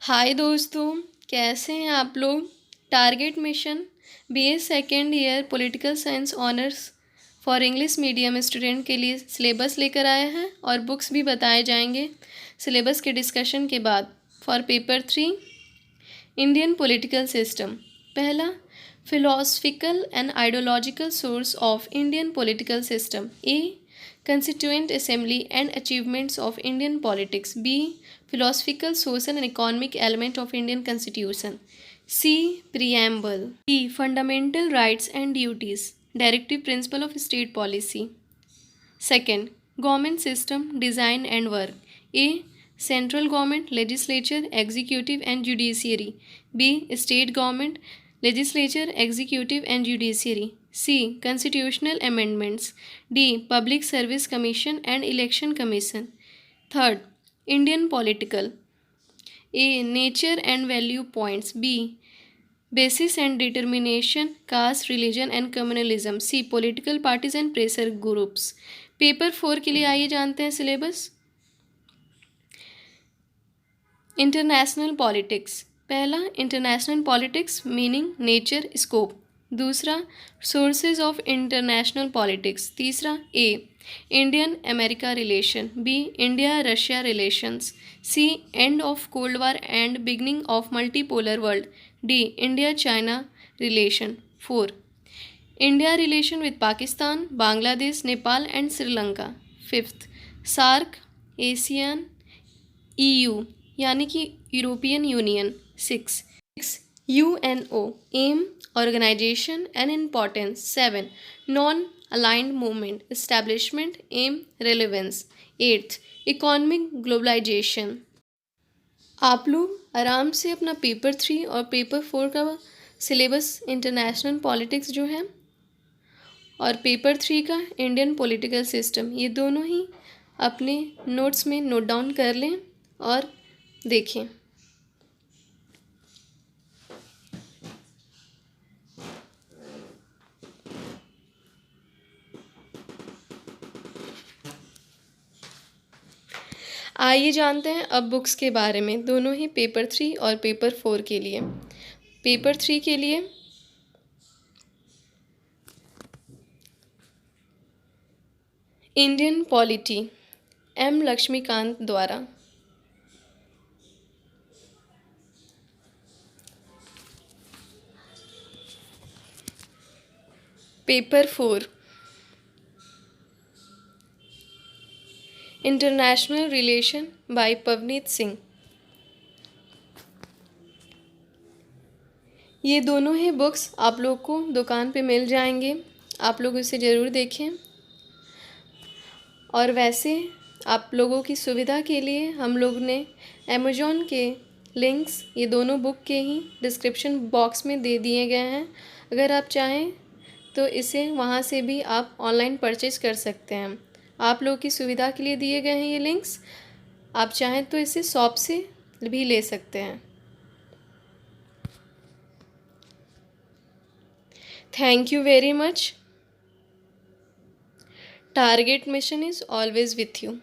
हाय दोस्तों, कैसे हैं आप लोग। Target mission BA second year political science honours for English medium student के लिए सिलेबस लेकर आए हैं और बुक्स भी बताए जाएंगे सिलेबस के डिस्कशन के बाद। For paper 3 Indian political system. पहला, philosophical and ideological source of Indian political system. A, Constituent Assembly and Achievements of Indian Politics. B, Philosophical, Social and Economic Element of Indian Constitution. C, Preamble. D, Fundamental Rights and Duties. Directive Principle of State Policy. Second, Government System, Design and Work. A, Central Government, Legislature, Executive and Judiciary. B, State Government, Legislature, Executive and Judiciary. C, Constitutional Amendments. D, Public Service Commission and Election Commission. Third, Indian Political. A, Nature and Value Points. B, Basis and Determination, Caste, Religion and Communalism. C, Political Parties and Pressure Groups. Paper 4 के लिए आइए जानते हैं syllabus. International politics. पहला, international politics meaning, nature, scope. दूसरा, sources of international politics. तीसरा, A, Indian America relation. B, India Russia relations. C, end of cold war end beginning of multipolar world. D, India China relation. 4, India relation with Pakistan, Bangladesh, Nepal and Sri Lanka. 5th, SAARC, ASEAN, EU यानी कि European union. 6, UNO, M, organization and importance. 7, non-aligned movement, establishment, aim, relevance. 8th, economic globalization. आप लोग आराम से अपना paper 3 और paper 4 का syllabus international politics जो है और पेपर 3 का इंडियन पॉलिटिकल सिस्टम, ये दोनों ही अपने नोट्स में नोट डाउन कर लें और देखें। आइए जानते हैं अब बुक्स के बारे में, दोनों ही पेपर 3 और पेपर 4 के लिए। पेपर 3 के लिए इंडियन पॉलिटी, एम लक्ष्मीकांत द्वारा। Paper 4 international relation bye Pavneet Singh. ये दोनों ही बुक्स आप लोग को दुकान पे मिल जाएंगे, आप लोग इसे ज़रूर देखें। और वैसे आप लोगों की सुविधा के लिए हम लोग ने अमेज़ॉन के लिंक्स ये दोनों बुक के ही डिस्क्रिप्शन बॉक्स में दे दिए गए हैं। अगर आप चाहें तो इसे वहाँ से भी आप ऑनलाइन परचेज कर सकते हैं। आप लोगों की सुविधा के लिए दिए गए हैं ये लिंक्स, आप चाहें तो इसे शॉप से भी ले सकते हैं। Thank you very much. Target mission is always with you.